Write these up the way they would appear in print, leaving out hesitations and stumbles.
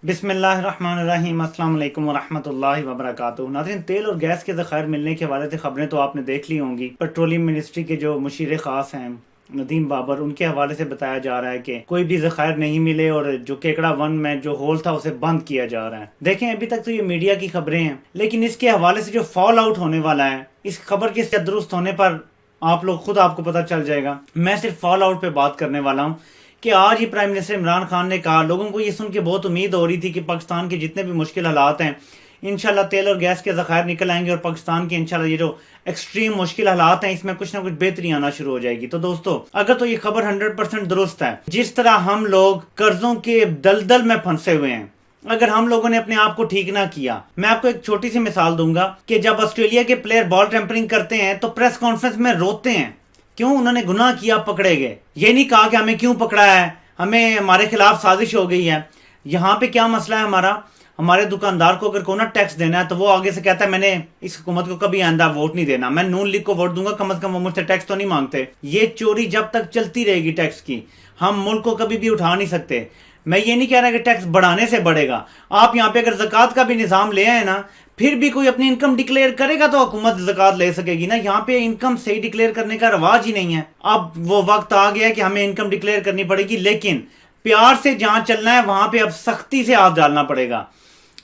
बिस्मिल्लाहिर्रहमानिर्रहीम अस्सलाम वालेकुम वरहमतुल्लाहि वबरकातुहू। नाज़रीन, तेल और गैस के ज़ख़ायर मिलने के हवाले से ख़बरें तो आपने देख ली होंगी। पेट्रोलियम मिनिस्ट्री के जो मुशीर ख़ास हैं नदीम बाबर, उनके हवाले से बताया जा रहा है कि कोई भी ज़ख़ायर नहीं मिले और जो केकड़ा वन में जो होल था उसे बंद किया जा रहा है। देखें, अभी तक तो ये मीडिया की खबरें हैं, लेकिन इसके हवाले से जो फॉल आउट होने वाला है, इस खबर के दुरुस्त होने पर आप लोग खुद आपको पता चल जाएगा। मैं सिर्फ फॉल आउट पे बात करने वाला हूँ कि आज ही प्राइम मिनिस्टर इमरान खान ने कहा, लोगों को ये सुन के बहुत उम्मीद हो रही थी कि पाकिस्तान के जितने भी मुश्किल हालात हैं, इंशाल्लाह तेल और गैस के ज़ख़ायर निकल आएंगे और पाकिस्तान के इंशाल्लाह ये जो एक्सट्रीम मुश्किल हालात हैं इसमें कुछ ना कुछ बेहतरी आना शुरू हो जाएगी। तो दोस्तों, अगर तो ये खबर 100% दुरुस्त है, जिस तरह हम लोग कर्जों के दलदल में फंसे हुए हैं, अगर हम लोगों ने अपने आप को ठीक ना किया। मैं आपको एक छोटी सी मिसाल दूंगा कि जब ऑस्ट्रेलिया के प्लेयर बॉल टेम्परिंग करते हैं तो प्रेस कॉन्फ्रेंस में रोते हैं, क्यों? उन्होंने गुनाह किया, पकड़े गए। ये नहीं कहा कि हमें क्यों पकड़ा है, हमें हमारे खिलाफ साजिश हो गई है। यहाँ पे क्या मसला है हमारे दुकानदार को अगर कोई ना टैक्स देना है तो वो आगे से कहता है मैंने इस हुकूमत को कभी आंदा वोट नहीं देना, मैं नून लीग को वोट दूंगा, कम से कम वो मुझसे टैक्स तो नहीं मांगते। ये चोरी जब तक चलती रहेगी टैक्स की, हम मुल्क को कभी भी उठा नहीं सकते। मैं ये नहीं कह रहा कि टैक्स बढ़ाने से बढ़ेगा। आप यहाँ पे अगर ज़कात का भी निज़ाम ले आए ना, फिर भी कोई अपनी इनकम डिक्लेयर करेगा तो हुकूमत ज़कात ले सकेगी ना। यहाँ पे इनकम सही डिक्लेयर करने का रवाज ही नहीं है। अब वो वक्त आ गया कि हमें इनकम डिक्लेयर करनी पड़ेगी, लेकिन प्यार से जहां चलना है वहां पे अब सख्ती से हाथ डालना पड़ेगा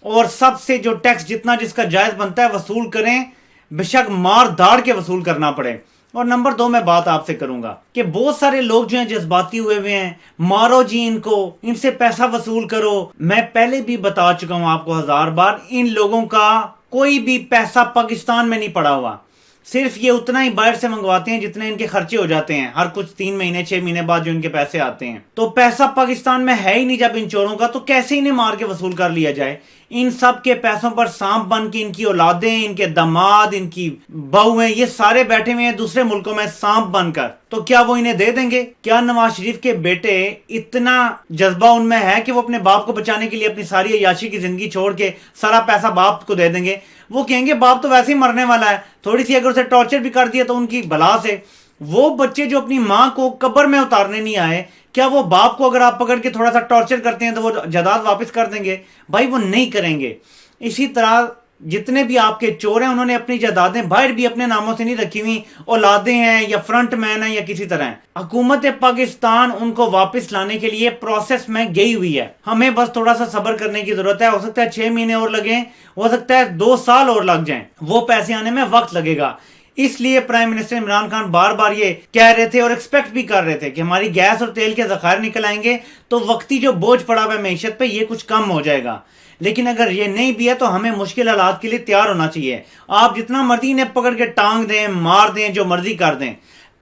और सबसे जो टैक्स जितना जिसका जायज बनता है वसूल करें, बेशक मार दाड़ के वसूल करना पड़े। और नंबर 2 मैं बात आपसे करूंगा कि बहुत सारे लोग जो हैं जज्बाती हुए हैं, मारो जी इनको, इनसे पैसा वसूल करो। मैं पहले भी बता चुका हूं आपको 1000 बार, इन लोगों का कोई भी पैसा पाकिस्तान में नहीं पड़ा हुआ। सिर्फ ये उतना ही बाहर से मंगवाते हैं जितने इनके खर्चे हो जाते हैं हर कुछ 3 महीने 6 महीने बाद जो इनके पैसे आते हैं। तो पैसा पाकिस्तान में है ही नहीं जब इन चोरों का, तो कैसे इन्हें मार के वसूल कर लिया जाए? इन सब के पैसों पर सांप बन के इनकी औलादें, इनके दामाद, इनकी बहुएं, ये सारे बैठे हुए हैं दूसरे मुल्कों में सांप बनकर। तो क्या वो इन्हें दे देंगे? क्या नवाज शरीफ के बेटे इतना जज्बा उनमें है कि वो अपने बाप को बचाने के लिए अपनी सारी अय्याशी की जिंदगी छोड़ के सारा पैसा बाप को दे देंगे? वो कहेंगे बाप तो वैसे ही मरने वाला है, थोड़ी सी अगर उसे टॉर्चर भी कर दिया तो उनकी भला से। वो बच्चे जो अपनी माँ को कब्र में उतारने नहीं आए, क्या वो बाप को अगर आप पकड़ के थोड़ा सा टॉर्चर करते हैं तो वो जायदाद वापस कर देंगे? भाई वो नहीं करेंगे। इसी तरह जितने भी आपके चोर हैं उन्होंने अपनी जायदादें बाहर भी अपने नामों से नहीं रखी हुई, औलादें हैं या फ्रंट मैन है या किसी तरह है। हुकूमत पाकिस्तान उनको वापस लाने के लिए प्रोसेस में गई हुई है। हमें बस थोड़ा सा सब्र करने की जरूरत है। हो सकता है 6 महीने और लगे, हो सकता है 2 साल और लग जाएं, वो पैसे आने में वक्त लगेगा। इसलिए प्राइम मिनिस्टर इमरान खान बार बार ये कह रहे थे और एक्सपेक्ट भी कर रहे थे कि हमारी गैस और तेल के ज़ख़ायर निकल आएंगे तो वक्ती जो बोझ पड़ा हुआ है मैशत पे ये कुछ कम हो जाएगा। लेकिन अगर ये नहीं भी है तो हमें मुश्किल हालात के लिए तैयार होना चाहिए। आप जितना मर्जी इन्हें पकड़ के टांग दें, मार दें, जो मर्जी कर दें,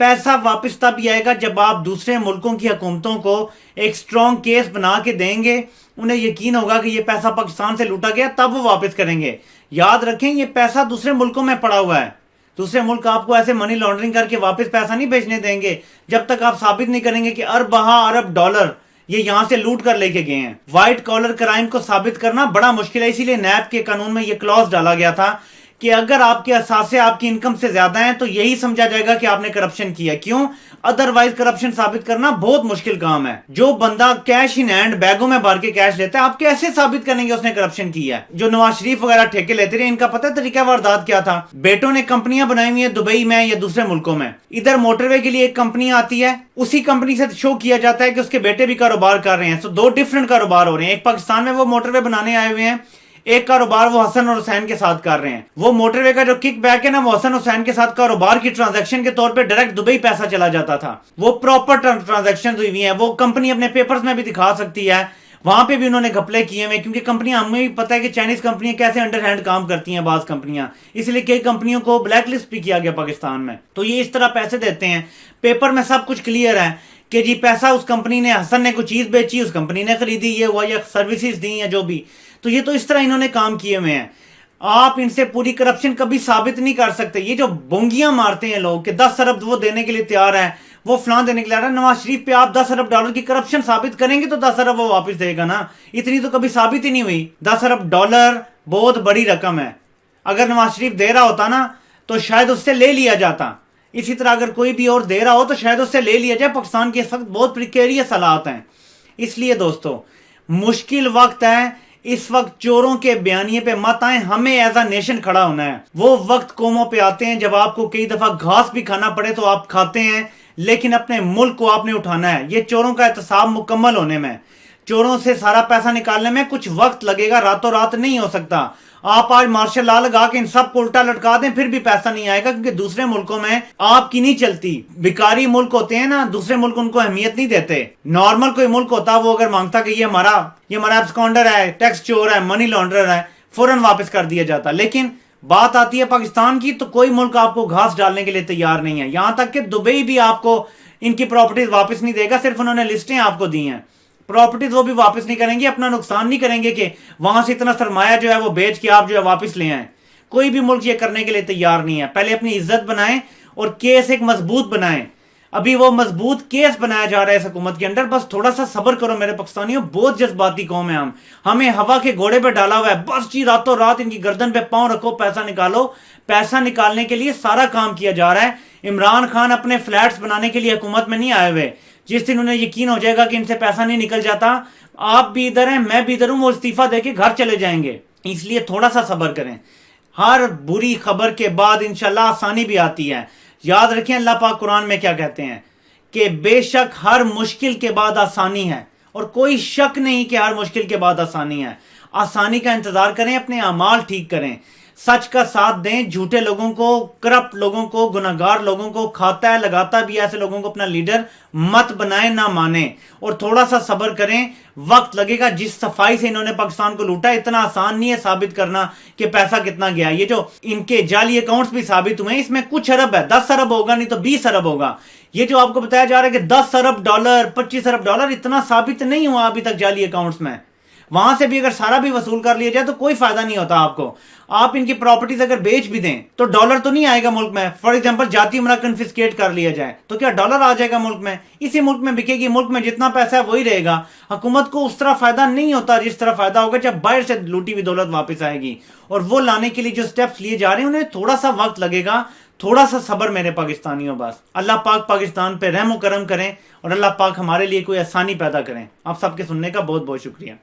पैसा वापस तब ही आएगा जब आप दूसरे मुल्कों की हुकूमतों को एक स्ट्रॉन्ग केस बना के देंगे, उन्हें यकीन होगा कि ये पैसा पाकिस्तान से लूटा गया, तब वो वापस करेंगे। याद रखें, ये पैसा दूसरे मुल्कों में पड़ा हुआ है। दूसरे मुल्क आपको ऐसे मनी लॉन्ड्रिंग करके वापस पैसा नहीं भेजने देंगे जब तक आप साबित नहीं करेंगे कि अरब डॉलर ये यहां से लूट कर लेके गए हैं। व्हाइट कॉलर क्राइम को साबित करना बड़ा मुश्किल है, इसीलिए नैब के कानून में ये क्लॉज डाला गया था कि अगर आपके असासे आपकी इनकम से ज्यादा हैं तो यही समझा जाएगा कि आपने करप्शन किया। क्यों? अदरवाइज करप्शन साबित करना बहुत मुश्किल काम है। जो बंदा कैश इन हैंड बैगों में भर के कैश लेता है, आप कैसे साबित करेंगे उसने करप्शन किया है? जो नवाज शरीफ वगैरह ठेके लेते रहे, इनका पता है तरीका वारदात क्या था? बेटों ने कंपनियां बनाई हुई है दुबई में या दूसरे मुल्कों में। इधर मोटरवे के लिए एक कंपनी आती है, उसी कंपनी से शो किया जाता है कि उसके बेटे भी कारोबार कर रहे हैं। तो 2 डिफरेंट कारोबार हो रहे हैं। एक पाकिस्तान में वो मोटरवे बनाने आए हुए हैं, एक कारोबार वो हसन और हुसैन के साथ कर रहे हैं। वो मोटरवे का जो किक बैक है ना, वो हसन हुसैन के साथ कारोबार की ट्रांजैक्शन के तौर पे डायरेक्ट दुबई पैसा चला जाता था। वो प्रॉपर ट्रांजैक्शन हुई हुई है, वो कंपनी अपने पेपर्स में भी दिखा सकती है। वहां पे भी उन्होंने घपले किए हुए, क्योंकि कंपनियां, हमें भी पता है कि चाइनीज कंपनियां कैसे अंडरहैंड काम करती हैं बाज कंपनियां, इसलिए कई कंपनियों को ब्लैकलिस्ट भी किया गया पाकिस्तान में। तो ये इस तरह पैसे देते हैं, पेपर में सब कुछ क्लियर है कि जी पैसा उस कंपनी ने, हसन ने कोई चीज बेची, उस कंपनी ने खरीदी, ये हुआ, या सर्विसेज दी या जो भी। तो ये तो इस तरह इन्होंने काम किए हुए हैं। आप इनसे पूरी करप्शन कभी साबित नहीं कर सकते। ये जो बोंगियां मारते हैं लोग कि 10 अरब वो देने के लिए तैयार है, वो फलां देने के लिए तैयार है। नवाज शरीफ पे आप 10 अरब डॉलर की करप्शन साबित करेंगे तो 10 अरब वो वापस देगा ना। इतनी तो कभी साबित ही नहीं हुई। 10 अरब डॉलर बहुत बड़ी रकम है। अगर नवाज शरीफ दे रहा होता ना तो शायद उससे ले लिया जाता। इसी तरह अगर कोई भी और दे रहा हो तो शायद उससे ले लिया जाए। पाकिस्तान के इस वक्त बहुत प्रिकेरियस हालात हैं। इसलिए दोस्तों, मुश्किल वक्त है, इस वक्त चोरों के बयानिए पे मत आए, हमें एज अ नेशन खड़ा होना है। वो वक्त कौमों पे आते हैं जब आपको कई दफा घास भी खाना पड़े तो आप खाते हैं, लेकिन अपने मुल्क को आपने उठाना है। ये चोरों का एहतसाब मुकम्मल होने में, चोरों से सारा पैसा निकालने में कुछ वक्त लगेगा, रातों रात नहीं हो सकता। आप आज मार्शल लॉ लगा के इन सबको उल्टा लटका दें फिर भी पैसा नहीं आएगा, क्योंकि दूसरे मुल्कों में आपकी नहीं चलती। भिखारी मुल्क होते हैं ना, दूसरे मुल्क उनको अहमियत नहीं देते। नॉर्मल कोई मुल्क होता, वो अगर मांगता कि ये हमारा एब्सकॉन्डर है, टैक्स चोर है, मनी लॉन्ड्रर है, फौरन वापस कर दिया जाता। लेकिन बात आती है पाकिस्तान की, तो कोई मुल्क आपको घास डालने के लिए तैयार नहीं है। यहां तक कि दुबई भी आपको इनकी प्रॉपर्टीज वापस नहीं देगा, सिर्फ उन्होंने लिस्टें आपको दी हैं, प्रॉपर्टीज वो भी वापस नहीं करेंगे। अपना नुकसान नहीं करेंगे कि वहां से इतना सरमाया जो है वो बेच के आप जो है वापस ले आए। कोई भी मुल्क ये करने के लिए तैयार नहीं है। पहले अपनी इज्जत बनाएं और केस एक मजबूत बनाएं। अभी वो मजबूत केस बनाया जा रहा है इस हुकूमत के अंदर। बस थोड़ा सा सब्र करो मेरे पाकिस्तानियों, बहुत जज्बाती कौम है हम, हमें हवा के घोड़े पे डाला हुआ है। बस जी रातों रात इनकी गर्दन पे पांव रखो, पैसा निकालो। पैसा निकालने के लिए सारा काम किया जा रहा है। इमरान खान अपने फ्लैट्स बनाने के लिए हुकूमत में नहीं आए हुए। जिस दिन उन्हें यकीन हो जाएगा कि इनसे पैसा नहीं निकल जाता, आप भी इधर हैं, मैं भी इधर हूं, वो इस्तीफा देके घर चले जाएंगे। इसलिए थोड़ा सा सब्र करें। हर बुरी खबर के बाद इंशाल्लाह आसानी भी आती है। याद रखें अल्लाह पाक कुरान में क्या कहते हैं कि बेशक हर मुश्किल के बाद आसानी है, और कोई शक नहीं कि हर मुश्किल के बाद आसानी है। आसानी का इंतजार करें, अपने अमाल ठीक करें, सच का साथ दें। झूठे लोगों को, करप्ट लोगों को, गुनाहगार लोगों को, खाता है लगाता भी ऐसे लोगों को अपना लीडर मत बनाए, ना माने। और थोड़ा सा सब्र करें, वक्त लगेगा। जिस सफाई से इन्होंने पाकिस्तान को लूटा, इतना आसान नहीं है साबित करना कि पैसा कितना गया। ये जो इनके जाली अकाउंट्स भी साबित हुए, इसमें कुछ अरब है, 10 अरब होगा, नहीं तो 20 अरब होगा। ये जो आपको बताया जा रहा है कि 10 अरब डॉलर, 25 अरब डॉलर, इतना साबित नहीं हुआ अभी तक जाली अकाउंट्स में। वहां से भी अगर सारा भी वसूल कर लिया जाए तो कोई फायदा नहीं होता आपको। आप इनकी प्रॉपर्टीज अगर बेच भी दें तो डॉलर तो नहीं आएगा मुल्क में। फॉर एग्जांपल जाती उमरा कन्फिस्केट कर लिया जाए तो क्या डॉलर आ जाएगा मुल्क में? इसी मुल्क में बिकेगी, मुल्क में जितना पैसा है वही रहेगा। हुकूमत को उस तरह फायदा नहीं होता जिस तरह फायदा होगा जब बाहर से लूटी हुई दौलत वापस आएगी। और वो लाने के लिए जो स्टेप्स लिए जा रहे हैं उन्हें थोड़ा सा वक्त लगेगा। थोड़ा सा सब्र मेरे पाकिस्तानियों। बस अल्लाह पाक पाकिस्तान पे रहम करम करें और अल्लाह पाक हमारे लिए कोई आसानी पैदा करें। आप सबके सुनने का बहुत बहुत शुक्रिया।